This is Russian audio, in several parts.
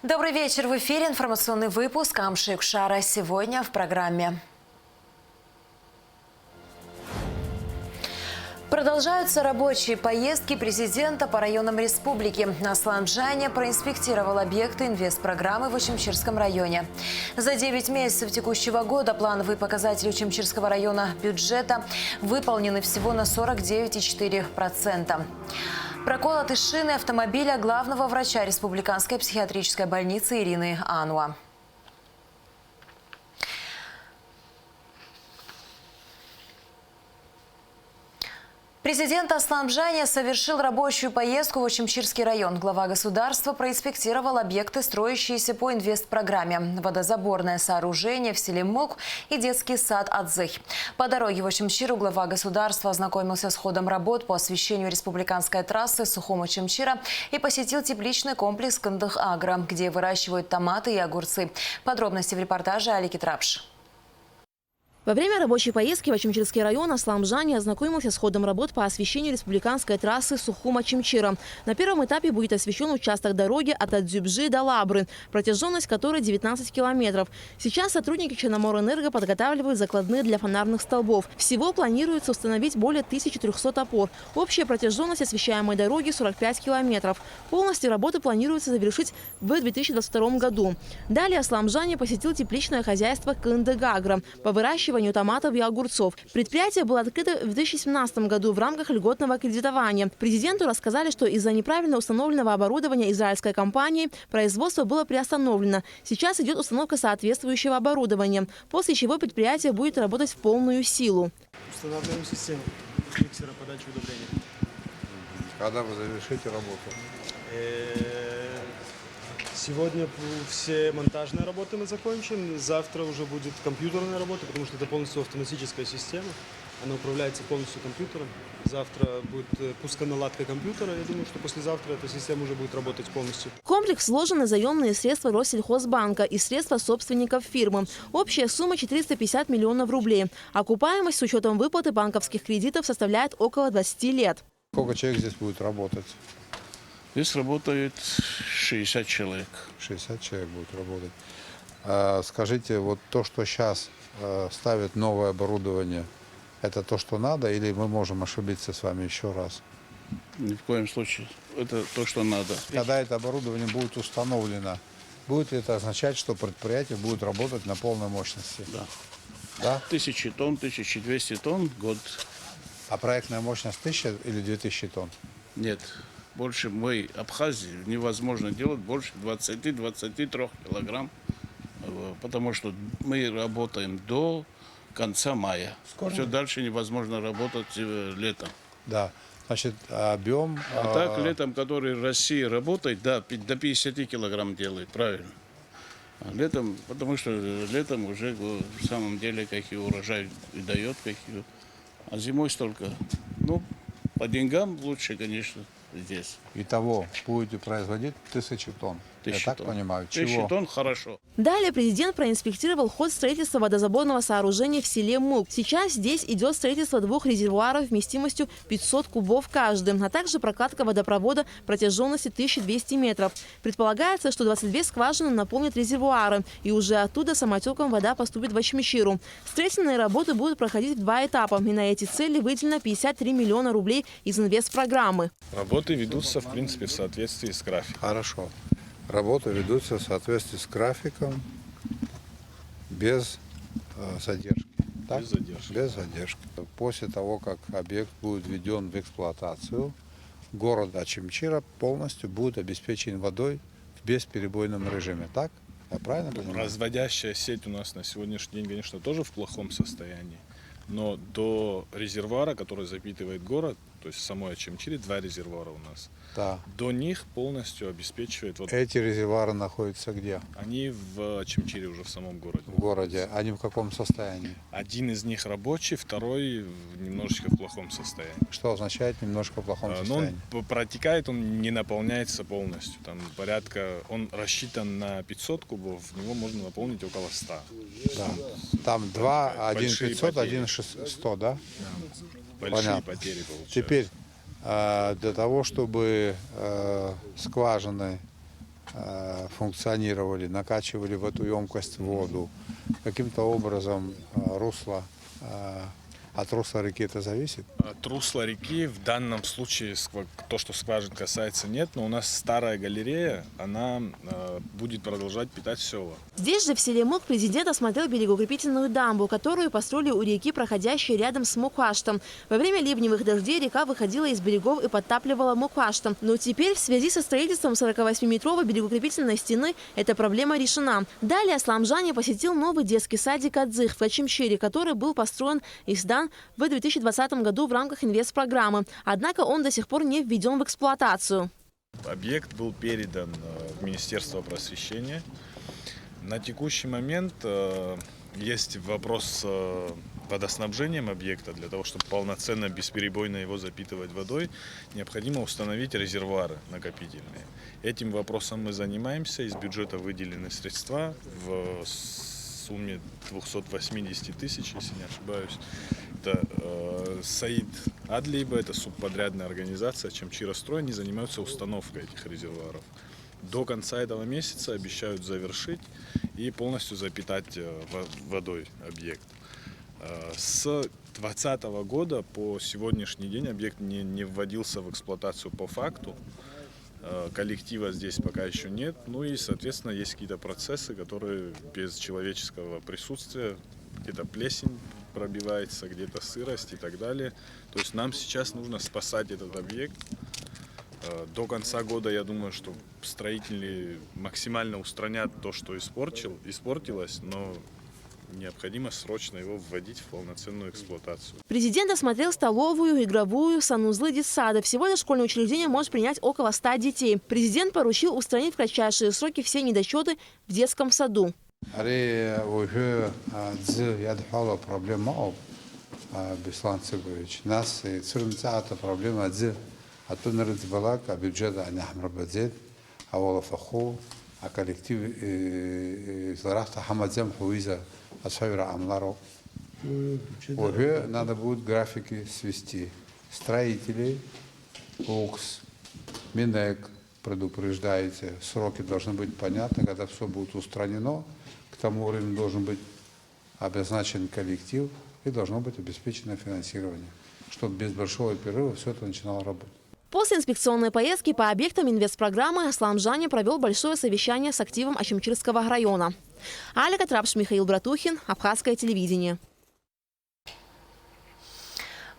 Добрый вечер. В эфире информационный выпуск Амши Кшара. Сегодня в программе. Продолжаются рабочие поездки президента по районам республики. Аслан Джаня проинспектировал объекты инвестпрограммы в Очимчирском районе. За 9 месяцев текущего года плановые показатели Очимчирского района бюджета выполнены всего на 49,4%. Проколоты шины автомобиля главного врача Республиканской психиатрической больницы Ирины Ануа. Президент Аслан Джаня совершил рабочую поездку в Очимчирский район. Глава государства проинспектировал объекты, строящиеся по инвестпрограмме. Водозаборное сооружение в селе Мук и детский сад Адзых. По дороге в Очимчиру глава государства ознакомился с ходом работ по освещению республиканской трассы Сухум-Очимчира и посетил тепличный комплекс Кындых-Агро, где выращивают томаты и огурцы. Подробности в репортаже Алики Трапш. Во время рабочей поездки в Очимчирский район Аслан Джаня ознакомился с ходом работ по освещению республиканской трассы Сухум-Очимчира. На первом этапе будет освещен участок дороги от Адзюбжи до Лабры, протяженность которой 19 километров. Сейчас сотрудники Черноморэнерго подготавливают закладные для фонарных столбов. Всего планируется установить более 1300 опор. Общая протяженность освещаемой дороги 45 километров. Полностью работы планируется завершить в 2022 году. Далее Аслан Джаня посетил тепличное хозяйство Кындых-Агро по выращиванию томатов и огурцов. Предприятие было открыто в 2017 году в рамках льготного кредитования. Президенту рассказали, что из-за неправильно установленного оборудования израильской компании производство было приостановлено. Сейчас идет установка соответствующего оборудования, после чего предприятие будет работать в полную силу. Устанавливаем систему миксера подачи удобрений. Когда вы завершите работу? Сегодня все монтажные работы мы закончим. Завтра уже будет компьютерная работа, потому что это полностью автоматическая система. Она управляется полностью компьютером. Завтра будет пусконаладка компьютера. Я думаю, что послезавтра эта система уже будет работать полностью. В комплекс вложены заемные средства Россельхозбанка и средства собственников фирмы. Общая сумма 450 миллионов рублей. Окупаемость с учетом выплаты банковских кредитов составляет около 20 лет. Сколько человек здесь будет работать? Здесь работает 60 человек. 60 человек будет работать. Скажите, вот то, что сейчас ставят новое оборудование, это то, что надо, или мы можем ошибиться с вами еще раз? Ни в коем случае. Это то, что надо. Когда это оборудование будет установлено, будет ли это означать, что предприятие будет работать на полной мощности? Да. Да? 1000 тонн, 1200 тонн в год. А проектная мощность 1000 или 2000 тонн? Нет. Больше мы, Абхазии, невозможно делать больше 20-23 килограмм, потому что мы работаем до конца мая. Все дальше невозможно работать летом. Да. Значит, объем... А так летом, который Россия работает, да, до 50 килограмм делает, правильно. А летом, потому что летом уже в самом деле какие урожай и дает, какие. А зимой столько. Ну, по деньгам лучше, конечно, здесь. Итого будете производить 1000 тонн. Я так понимаю. 1000 тонн хорошо. Далее президент проинспектировал ход строительства водозаборного сооружения в селе Мук. Сейчас здесь идет строительство 2 резервуаров вместимостью 500 кубов каждым, а также прокладка водопровода протяженностью 1200 метров. Предполагается, что 22 скважины наполнят резервуары, и уже оттуда самотеком вода поступит в Очимчиру. Строительные работы будут проходить в 2 этапа, и на эти цели выделено 53 миллиона рублей из инвестпрограммы. Работы ведутся, в принципе, в соответствии с графиком. Хорошо. Работы ведутся в соответствии с графиком, без задержки. Так? Без задержки. Без задержки. После того, как объект будет введен в эксплуатацию, город Очимчира полностью будет обеспечен водой в бесперебойном режиме. Так? Я правильно понимаю? Разводящая сеть у нас на сегодняшний день, конечно, тоже в плохом состоянии. Но до резервуара, который запитывает город, то есть в самой Очимчире 2 резервуара у нас, Да. до них полностью обеспечивает... Вот, Эти резервуары находятся где? они в Очимчире уже в самом городе. В городе. Они в каком состоянии? Один из них рабочий, второй немножечко в плохом состоянии. Что означает немножко в плохом Но состоянии? он протекает, он не наполняется полностью. Там порядка, он рассчитан на 500 кубов, в него можно наполнить около 100. Да. Там 2, один Большие 500, потери. один 100, да? Большие Понятно. потери получаются. Теперь для того, чтобы скважины функционировали, накачивали в эту емкость воду. Каким-то образом русло, от русла реки это зависит? От русла реки в данном случае, то, что скважин касается, нет, но у нас старая галерея, она будет продолжать питать села. Здесь же, в селе Мук, президент осмотрел берегоукрепительную дамбу, которую построили у реки, проходящей рядом с Мукаштом. Во время ливневых дождей река выходила из берегов и подтапливала Мукаштом. Но теперь в связи со строительством 48-метровой берегоукрепительной стены эта проблема решена. Далее Асламжане посетил новый детский садик «Адзых» в Ачимчире, который был построен и сдан в 2020 году в рамках инвестпрограммы. Однако он до сих пор не введен в эксплуатацию. Объект был передан в Министерство просвещения. На текущий момент есть вопрос с водоснабжением объекта. Для того, чтобы полноценно, бесперебойно его запитывать водой, необходимо установить резервуары накопительные. Этим вопросом мы занимаемся. Из бюджета выделены средства в сумме 280 тысяч, если не ошибаюсь. Это Саид Адлиба, это субподрядная организация Чамчирастрой, они занимаются установкой этих резервуаров. До конца этого месяца обещают завершить и полностью запитать водой объект. С 2020 года по сегодняшний день объект не вводился в эксплуатацию по факту. Коллектива здесь пока еще нет. Ну и, соответственно, есть какие-то процессы, которые без человеческого присутствия, где-то плесень пробивается, где-то сырость и так далее. То есть нам сейчас нужно спасать этот объект. До конца года, я думаю, что строители максимально устранят то, что испортилось, но необходимо срочно его вводить в полноценную эксплуатацию. Президент осмотрел столовую, игровую, санузлы детсада. Всего дошкольное учреждение может принять около 100 детей. Президент поручил устранить в кратчайшие сроки все недочеты в детском саду. Проблема, Беслан Цыгович. Нас проблема а то нарыцбалак, а бюджет Ахмарбадзет, а Волофаху, а коллектив Зарахта Хамадзем Хуиза Асфавира Амларо. Уже надо будет графики свести. Строители, ОКС, Минэк предупреждаете, сроки должны быть понятны, когда все будет устранено, к тому времени должен быть обозначен коллектив и должно быть обеспечено финансирование, чтобы без большого перерыва все это начинало работать. После инспекционной поездки по объектам инвестпрограммы Асламжане провел большое совещание с активом Ачимчирского района. Алика Трапш, Михаил Братухин, Абхазское телевидение.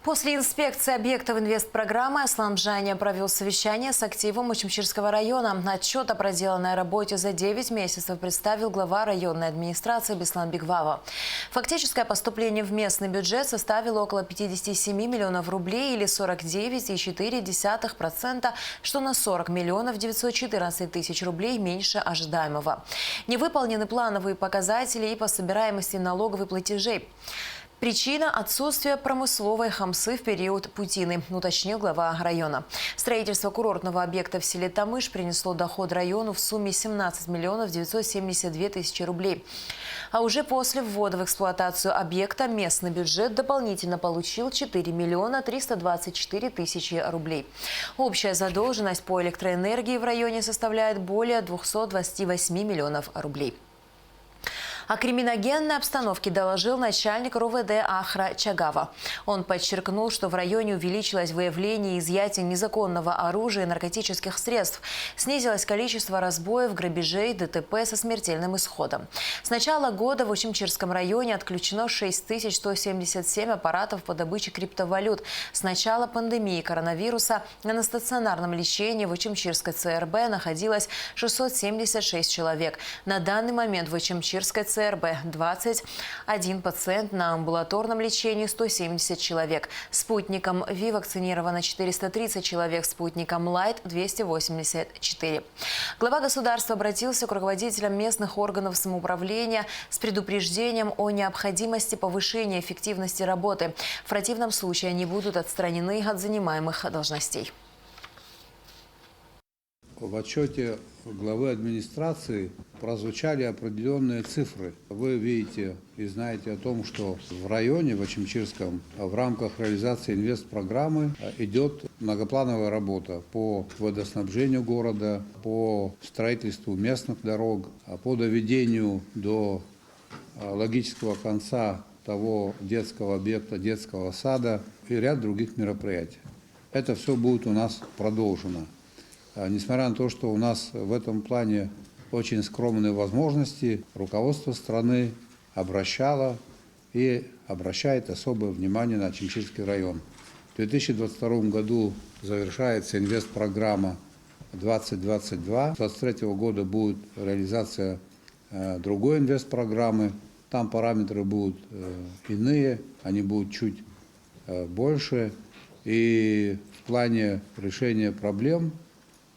После инспекции объектов инвестпрограммы Асламжане провел совещание с активом Ачимчирского района. Отчет о проделанной работе за 9 месяцев представил глава районной администрации Беслан Бигвава. Фактическое поступление в местный бюджет составило около 57 миллионов рублей или 49,4%, что на 40 миллионов 914 тысяч рублей меньше ожидаемого. Не выполнены плановые показатели и по собираемости налогов и платежей. Причина – отсутствие промысловой хамсы в период путины, уточнил глава района. Строительство курортного объекта в селе Тамыш принесло доход району в сумме 17 миллионов 972 тысячи рублей. А уже после ввода в эксплуатацию объекта местный бюджет дополнительно получил 4 миллиона 324 тысячи рублей. Общая задолженность по электроэнергии в районе составляет более 228 миллионов рублей. О криминогенной обстановке доложил начальник РУВД Ахра Чагава. Он подчеркнул, что в районе увеличилось выявление и изъятие незаконного оружия и наркотических средств. Снизилось количество разбоев, грабежей, ДТП со смертельным исходом. С начала года в Ачимчирском районе отключено 6177 аппаратов по добыче криптовалют. С начала пандемии коронавируса на стационарном лечении в Ачимчирской ЦРБ находилось 676 человек. На данный момент в Ачимчирской ЦРБ 21 пациент, на амбулаторном лечении 170 человек. Спутником ВИ вакцинировано 430 человек, спутником Лайт 284. Глава государства обратился к руководителям местных органов самоуправления с предупреждением о необходимости повышения эффективности работы. В противном случае они будут отстранены от занимаемых должностей. В отчете главы администрации прозвучали определенные цифры. Вы видите и знаете о том, что в районе, в Очимчирском, в рамках реализации инвестпрограммы идет многоплановая работа по водоснабжению города, по строительству местных дорог, по доведению до логического конца того детского объекта, детского сада и ряд других мероприятий. Это все будет у нас продолжено. Несмотря на то, что у нас в этом плане очень скромные возможности, руководство страны обращало и обращает особое внимание на Очимчирский район. В 2022 году завершается инвестпрограмма 2022. С 2023 года будет реализация другой инвестпрограммы. Там параметры будут иные, они будут чуть больше. И в плане решения проблем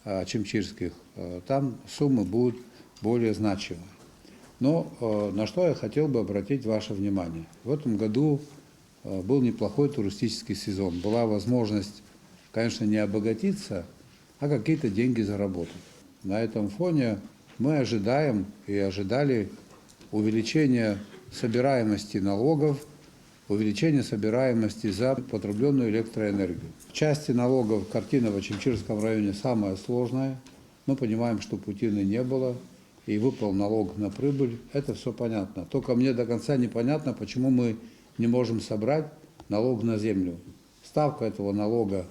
очимчирских там суммы будут более значимые. Но на что я хотел бы обратить ваше внимание. В этом году был неплохой туристический сезон. Была возможность, конечно, не обогатиться, а какие-то деньги заработать. На этом фоне мы ожидаем и ожидали увеличения собираемости налогов, увеличение собираемости за потребленную электроэнергию. В части налогов картина в Очимчирском районе самая сложная. Мы понимаем, что Путина не было, и выпал налог на прибыль. Это все понятно. Только мне до конца непонятно, почему мы не можем собрать налог на землю. Ставка этого налога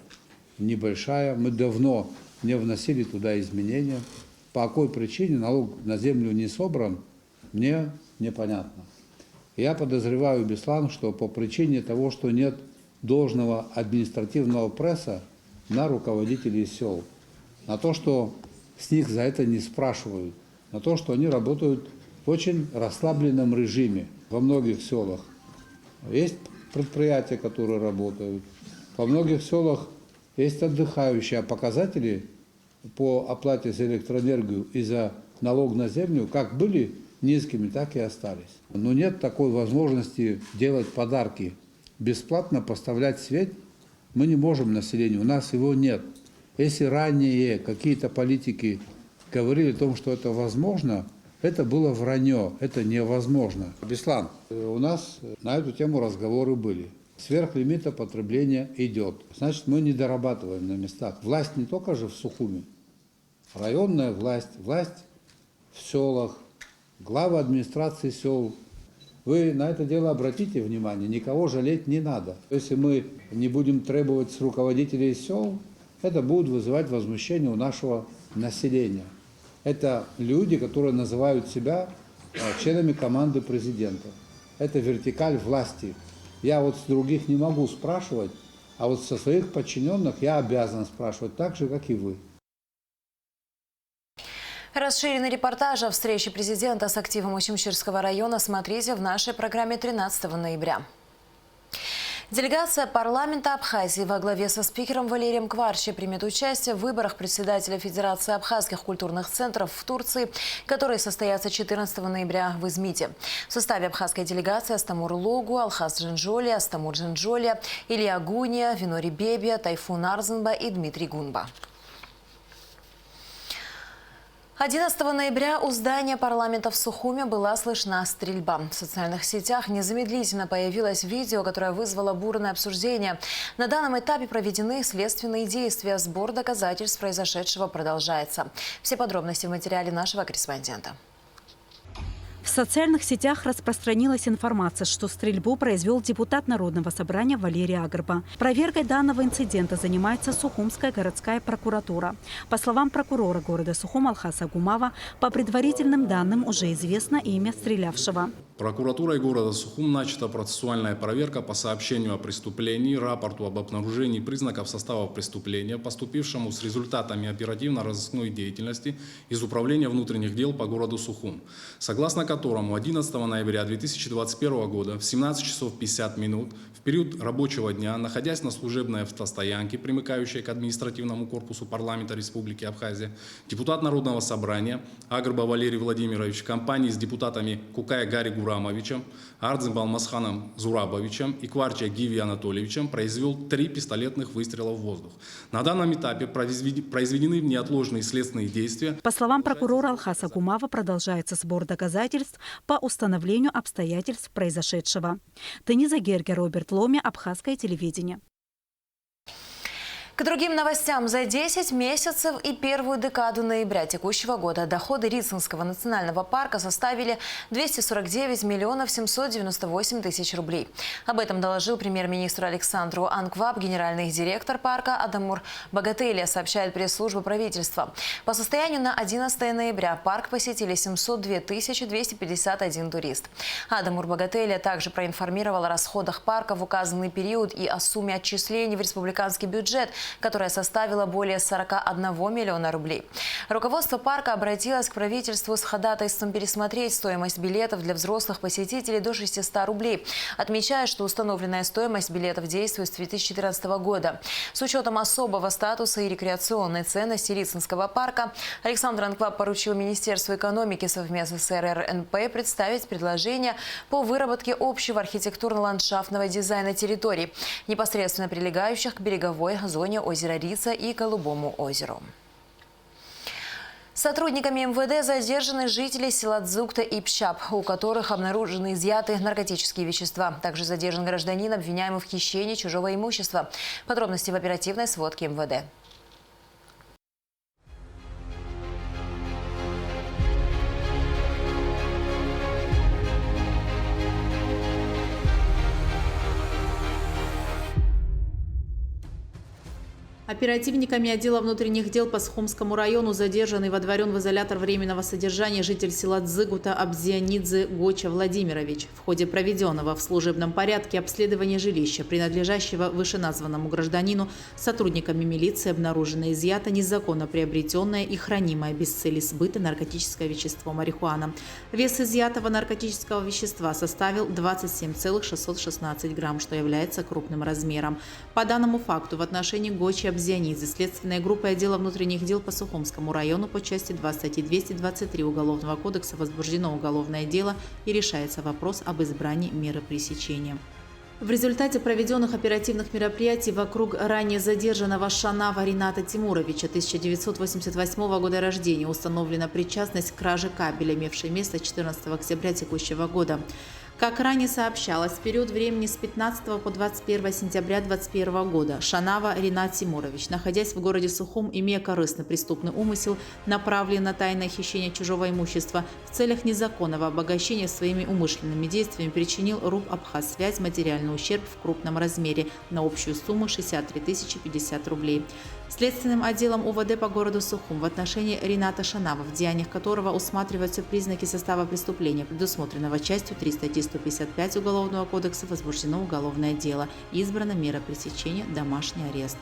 небольшая. Мы давно не вносили туда изменения. По какой причине налог на землю не собран, мне непонятно. Я подозреваю, Беслан, что по причине того, что нет должного административного пресса на руководителей сел, на то, что с них за это не спрашивают, на то, что они работают в очень расслабленном режиме во многих селах. Есть предприятия, которые работают, во многих селах есть отдыхающие, а показатели по оплате за электроэнергию и за налог на землю как были низкими, так и остались. Но нет такой возможности делать подарки, бесплатно поставлять свет мы не можем населению, у нас его нет. Если ранее какие-то политики говорили о том, что это возможно, это было вранье, это невозможно. Беслан, у нас на эту тему разговоры были. Сверхлимита потребления идет. Значит, мы не дорабатываем на местах. Власть не только же в Сухуми, районная власть, власть в селах, главы администрации сел. Вы на это дело обратите внимание, никого жалеть не надо. Если мы не будем требовать с руководителей сел, это будет вызывать возмущение у нашего населения. Это люди, которые называют себя членами команды президента. Это вертикаль власти. Я вот с других не могу спрашивать, а вот со своих подчиненных я обязан спрашивать так же, как и вы. Расширенный репортаж о встрече президента с активом Очимчирского района смотрите в нашей программе 13 ноября. Делегация парламента Абхазии во главе со спикером Валерием Кварчи примет участие в выборах председателя Федерации абхазских культурных центров в Турции, которые состоятся 14 ноября в Измите. В составе абхазской делегации Астамур Логу, Алхаз Джинджоли, Астамур Джинджоли, Илья Гуния, Винори Бебия, Тайфун Арзанба и Дмитрий Гунба. 11 ноября у здания парламента в Сухуме была слышна стрельба. В социальных сетях незамедлительно появилось видео, которое вызвало бурное обсуждение. На данном этапе проведены следственные действия. Сбор доказательств произошедшего продолжается. Все подробности в материале нашего корреспондента. В социальных сетях распространилась информация, что стрельбу произвел депутат Народного собрания Валерий Агрба. Проверкой данного инцидента занимается Сухумская городская прокуратура. По словам прокурора города Сухум Алхаса Гумава, по предварительным данным уже известно имя стрелявшего. Прокуратурой города Сухум начата процессуальная проверка по сообщению о преступлении, рапорту об обнаружении признаков состава преступления, поступившему с результатами оперативно-розыскной деятельности из Управления внутренних дел по городу Сухум, согласно которой которому 11 ноября 2021 года в 17 часов 50 минут в период рабочего дня, находясь на служебной автостоянке, примыкающей к административному корпусу парламента Республики Абхазия, депутат Народного собрания Агрба Валерий Владимирович в компании с депутатами Кукая Гарри Гурамовичем, Ардзем Балмасханом Зурабовичем и Кварча Гиви Анатольевичем произвел 3 пистолетных выстрела в воздух. На данном этапе произведены неотложные следственные действия. По словам прокурора Алхаса Гумава, продолжается сбор доказательств по установлению обстоятельств произошедшего. Тениза Герге, Роберт Ломи, Абхазское телевидение. К другим новостям. За 10 месяцев и первую декаду ноября текущего года доходы Рицинского национального парка составили 249 миллионов 798 тысяч рублей. Об этом доложил премьер-министру Александру Анкваб, генеральный директор парка Адамур Багателия, сообщает пресс-служба правительства. По состоянию на 11 ноября парк посетили 702 251 турист. Адамур Багателия также проинформировал о расходах парка в указанный период и о сумме отчислений в республиканский бюджет, которая составила более 41 миллиона рублей. Руководство парка обратилось к правительству с ходатайством пересмотреть стоимость билетов для взрослых посетителей до 600 рублей, отмечая, что установленная стоимость билетов действует с 2014 года. С учетом особого статуса и рекреационной ценности Рицинского парка, Александр Анкваб поручил Министерству экономики совместно с РРНП представить предложение по выработке общего архитектурно-ландшафтного дизайна территорий, непосредственно прилегающих к береговой зоне озера Рица и Голубому озеру. Сотрудниками МВД задержаны жители села Дзукта и Пщап, у которых обнаружены изъяты наркотические вещества. Также задержан гражданин, обвиняемый в хищении чужого имущества. Подробности в оперативной сводке МВД. Оперативниками отдела внутренних дел по Сухумскому району задержан и водворен в изолятор временного содержания житель села Дзыгута Абзианидзе Гоча Владимирович. В ходе проведенного в служебном порядке обследования жилища, принадлежащего вышеназванному гражданину, сотрудниками милиции обнаружено изъято незаконно приобретенное и хранимое без цели сбыта наркотическое вещество марихуана. Вес изъятого наркотического вещества составил 27,616 грамм, что является крупным размером. По данному факту в отношении Гочи Абзианидзе следственной группой отдела внутренних дел по Сухумскому району по части 2 статьи 223 Уголовного кодекса возбуждено уголовное дело и решается вопрос об избрании меры пресечения. В результате проведенных оперативных мероприятий вокруг ранее задержанного Шанава Рината Тимуровича, 1988 года рождения, установлена причастность к краже кабеля, имевшей место 14 октября текущего года. Как ранее сообщалось, в период времени с 15 по 21 сентября 2021 года Шанава Ринат Тимурович, находясь в городе Сухум, имея корыстный преступный умысел, направленный на тайное хищение чужого имущества, в целях незаконного обогащения своими умышленными действиями причинил РУП «Абхазсвязь» материальный ущерб в крупном размере на общую сумму 63 050 рублей. Следственным отделом УВД по городу Сухум в отношении Рината Шанава, в деяниях которого усматриваются признаки состава преступления, предусмотренного частью 3 статьи 155 Уголовного кодекса, возбуждено уголовное дело. Избрана мера пресечения – домашний арест.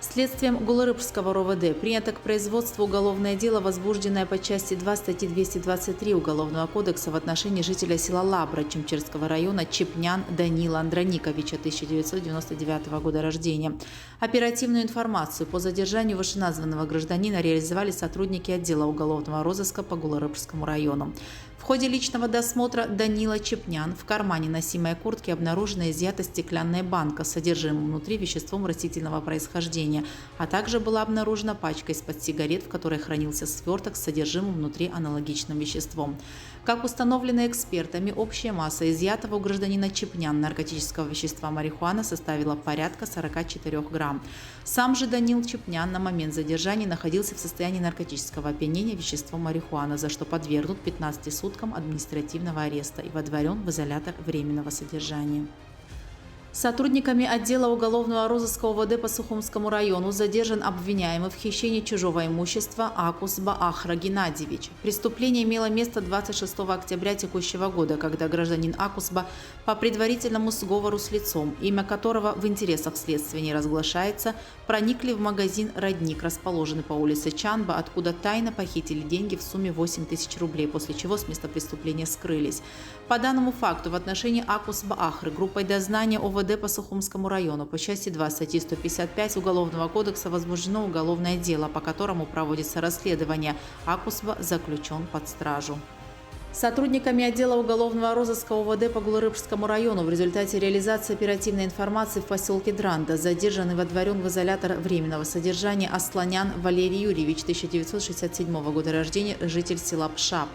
Следствием Гуларыбского РОВД принято к производству уголовное дело, возбужденное по части 2 статьи 223 Уголовного кодекса в отношении жителя села Лабра Чемчирского района Чепнян Данила Андрониковича, 1999 года рождения. Оперативную информацию по задержанию вышеназванного гражданина реализовали сотрудники отдела уголовного розыска по Гуларыбскому району. В ходе личного досмотра Данила Чепнян в кармане носимой куртки обнаружена изъята стеклянная банка с содержимым внутри веществом растительного происхождения, а также была обнаружена пачка из-под сигарет, в которой хранился сверток с содержимым внутри аналогичным веществом. Как установлено экспертами, общая масса изъятого у гражданина Чепнян наркотического вещества марихуана составила порядка 44 грамм. Сам же Данил Чепнян на момент задержания находился в состоянии наркотического опьянения веществом марихуана, за что подвергнут 15 суткам административного ареста и водворен в изолятор временного содержания. Сотрудниками отдела уголовного розыска УВД по Сухумскому району задержан обвиняемый в хищении чужого имущества Акусба Ахра Геннадьевич. Преступление имело место 26 октября текущего года, когда гражданин Акусба по предварительному сговору с лицом, имя которого в интересах следствия не разглашается, проникли в магазин «Родник», расположенный по улице Чанба, откуда тайно похитили деньги в сумме 8 тысяч рублей, после чего с места преступления скрылись. По данному факту в отношении Акусба Ахры группой дознания ОВД по Сухумскому району по части 2 статьи 155 Уголовного кодекса возбуждено уголовное дело, по которому проводится расследование. Акусба заключен под стражу. Сотрудниками отдела уголовного розыска УВД по Гулрыбскому району в результате реализации оперативной информации в поселке Дранда задержан и водворен в изолятор временного содержания Асланян Валерий Юрьевич, 1967 года рождения, житель села Пшап.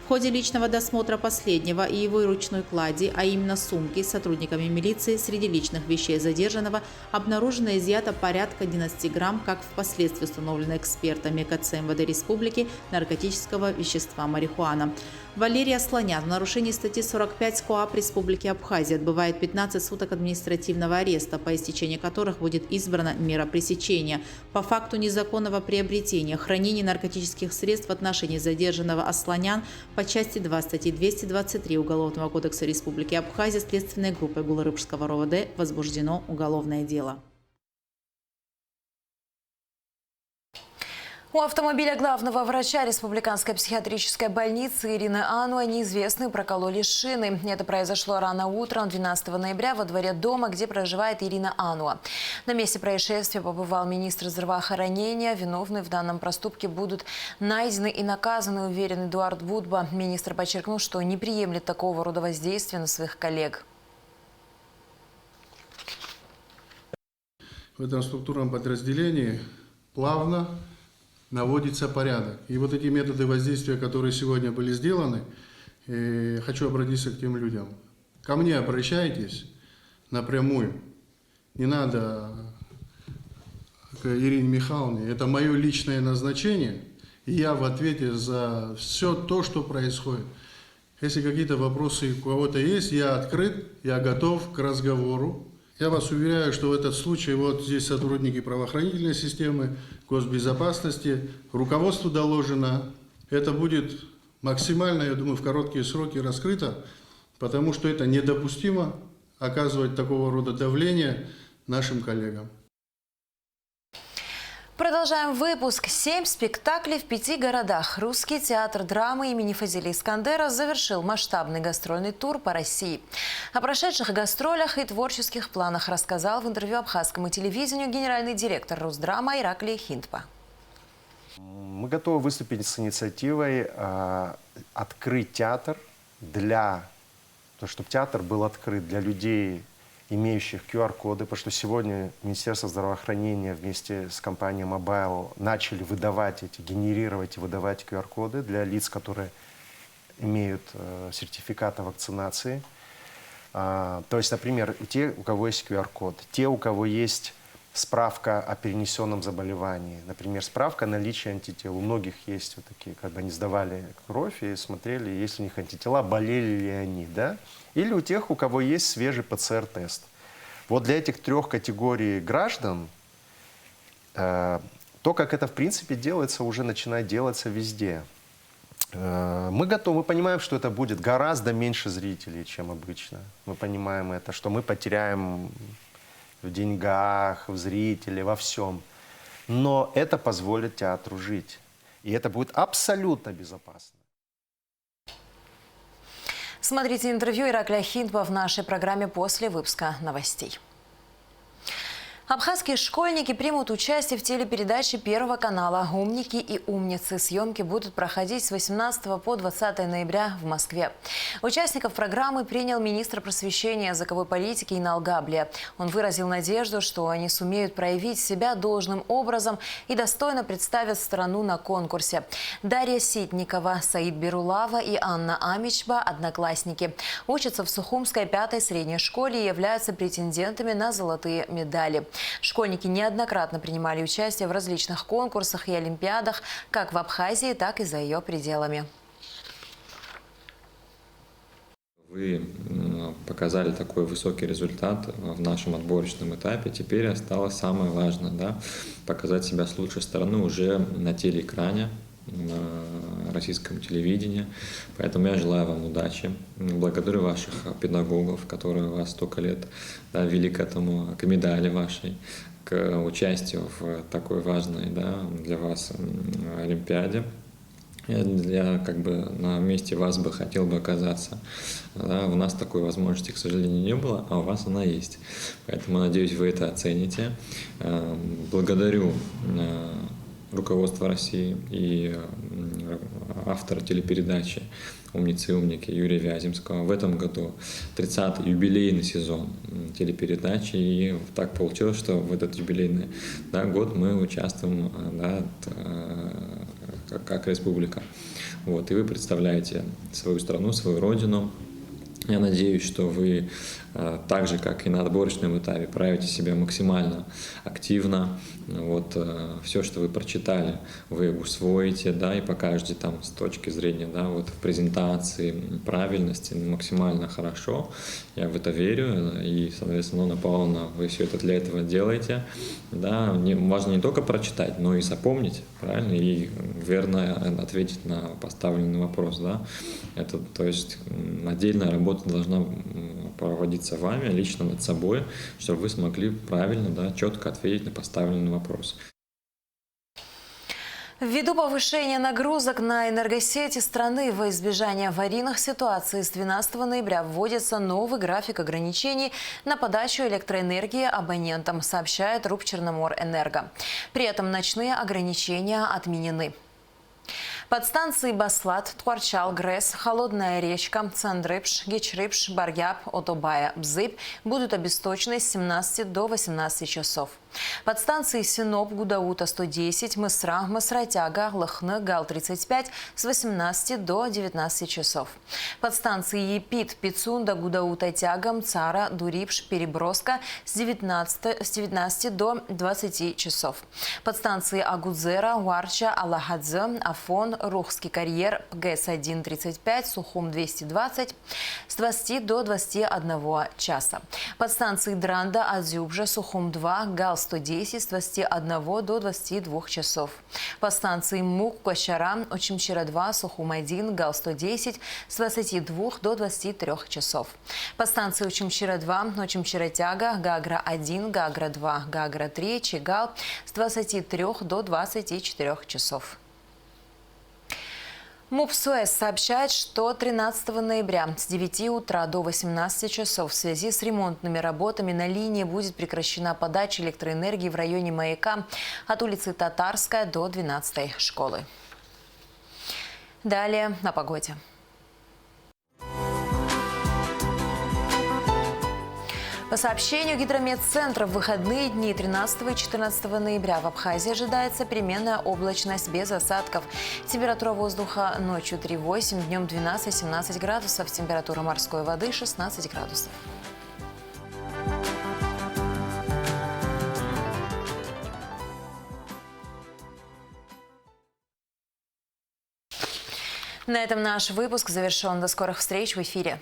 В ходе личного досмотра последнего и его ручной клади, а именно сумки, сотрудниками милиции среди личных вещей задержанного обнаружено и изъято порядка 11 грамм, как впоследствии установлено экспертами КЦ МВД Республики, наркотического вещества марихуана. Валерий Асланян в нарушении статьи 45 КоАП Республики Абхазия отбывает 15 суток административного ареста, по истечении которых будет избрана мера пресечения. По факту незаконного приобретения, хранения наркотических средств в отношении задержанного Асланян по части 2 статьи 223 Уголовного кодекса Республики Абхазия следственной группой Гулрыбского РОВД возбуждено уголовное дело. У автомобиля главного врача Республиканской психиатрической больницы Ирины Ануа неизвестные прокололи шины. Это произошло рано утром 12 ноября во дворе дома, где проживает Ирина Ануа. На месте происшествия побывал министр здравоохранения. Виновные в данном проступке будут найдены и наказаны, уверен Эдуард Будба. Министр подчеркнул, что не приемлет такого рода воздействия на своих коллег. В этом структурном подразделении плавно наводится порядок. И вот эти методы воздействия, которые сегодня были сделаны, хочу обратиться к тем людям. Ко мне обращайтесь напрямую. Не надо к Ирине Михайловне. Это мое личное назначение. И я в ответе за все то, что происходит. Если какие-то вопросы у кого-то есть, я открыт, я готов к разговору. Я вас уверяю, что в этот случай вот здесь сотрудники правоохранительной системы, госбезопасности, руководству доложено. Это будет максимально, я думаю, в короткие сроки раскрыто, потому что это недопустимо оказывать такого рода давление нашим коллегам. Продолжаем выпуск. 7 спектаклей в 5 городах. Русский театр драмы имени Фазили Искандера завершил масштабный гастрольный тур по России. О прошедших гастролях и творческих планах рассказал в интервью абхазскому телевидению генеральный директор Русдрама Ираклий Хинтпа. Мы готовы выступить с инициативой открыть театр чтобы театр был открыт для людей, имеющих QR-коды, потому что сегодня Министерство здравоохранения вместе с компанией Mobile начали генерировать и выдавать QR-коды для лиц, которые имеют сертификат о вакцинации. То есть, например, те, у кого есть QR-код, те, у кого есть справка о перенесенном заболевании, например, справка о наличии антител. У многих есть вот такие, когда они сдавали кровь и смотрели, есть у них антитела, болели ли они, да? Или у тех, у кого есть свежий ПЦР-тест. Вот для этих 3 категорий граждан то, как это в принципе делается, уже начинает делаться везде. Мы готовы, мы понимаем, что это будет гораздо меньше зрителей, чем обычно. Мы понимаем это, что мы потеряем в деньгах, в зрителей, во всем. Но это позволит театру жить. И это будет абсолютно безопасно. Смотрите интервью Ираклия Хинтпа в нашей программе после выпуска новостей. Абхазские школьники примут участие в телепередаче Первого канала «Умники и умницы». Съемки будут проходить с 18 по 20 ноября в Москве. Участников программы принял министр просвещения и языковой политики Инал Габлия. Он выразил надежду, что они сумеют проявить себя должным образом и достойно представят страну на конкурсе. Дарья Ситникова, Саид Берулава и Анна Амичба – одноклассники. Учатся в Сухумской 5-й средней школе и являются претендентами на золотые медали. Школьники неоднократно принимали участие в различных конкурсах и олимпиадах, как в Абхазии, так и за ее пределами. Вы показали такой высокий результат в нашем отборочном этапе. Теперь осталось самое важное, да, показать себя с лучшей стороны уже на телеэкране, на российском телевидении. Поэтому я желаю вам удачи. Благодарю ваших педагогов, которые вас столько лет, да, вели к этому, к медали вашей, к участию в такой важной, да, для вас Олимпиаде. Я как бы на месте вас бы хотел бы оказаться. Да, у нас такой возможности, к сожалению, не было, а у вас она есть. Поэтому, надеюсь, вы это оцените. Благодарю руководство России и автора телепередачи «Умницы и умники» Юрия Вяземского. В этом году 30-й юбилейный сезон телепередачи, и так получилось, что в этот юбилейный, да, год мы участвуем, да, как республика. Вот, и вы представляете свою страну, свою родину. Я надеюсь, что вы так же, как и на отборочном этапе, проявите себя максимально активно. Вот, все, что вы прочитали, вы усвоите, да, и покажете там с точки зрения, да, вот, презентации, правильности максимально хорошо. Я в это верю, и, соответственно, Нонна Павловна, вы все это для этого делаете. Да. Важно не только прочитать, но и запомнить, правильно, и верно ответить на поставленный вопрос. Да. Это, то есть, отдельная работа должна проводиться вами, лично над собой, чтобы вы смогли правильно, да, четко ответить на поставленный вопрос. Ввиду повышения нагрузок на энергосети страны во избежание аварийных ситуаций с 12 ноября вводится новый график ограничений на подачу электроэнергии абонентам, сообщает РУП «Черноморэнерго». При этом ночные ограничения отменены. Подстанции Баслат, Ткварчал, Грэс, Холодная речка, Цандрыпш, Гечрыпш, Барьяб, Отобая, Бзыб будут обесточены с 17 до 18 часов. Подстанции Синоп, Гудаута 110, Мысра, Мысратяга, Лахны, Гал-35 с 18 до 19 часов. Подстанции Епит, Пицунда, Гудаута, Тяга, Цара, Дурипш, Переброска с 19 до 20 часов. Подстанции Агудзера, Уарча, Аллахадзе, Афон, Рухский карьер, ГЭС-1-35, Сухум 220 с 20 до 21 часа. Подстанции Дранда, Адзюбжа, Сухум-2, Гал-110 с 21 до 22 часов. Подстанции Мук, Кощара, Очимчира-2, Сухум-1, Гал-110 с 22 до 23 часов. Подстанции Очимчира-2, Очимчира-Тяга, Гагра-1, Гагра-2, Гагра-3, Чигал с 23 до 24 часов. МУП СУЭС сообщает, что 13 ноября с 9 утра до 18 часов в связи с ремонтными работами на линии будет прекращена подача электроэнергии в районе Маяка от улицы Татарская до 12-й школы. Далее о погоде. По сообщению Гидрометцентра, в выходные дни 13 и 14 ноября в Абхазии ожидается переменная облачность без осадков. Температура воздуха ночью 3-8, днем 12-17 градусов, температура морской воды 16 градусов. На этом наш выпуск завершен. До скорых встреч в эфире.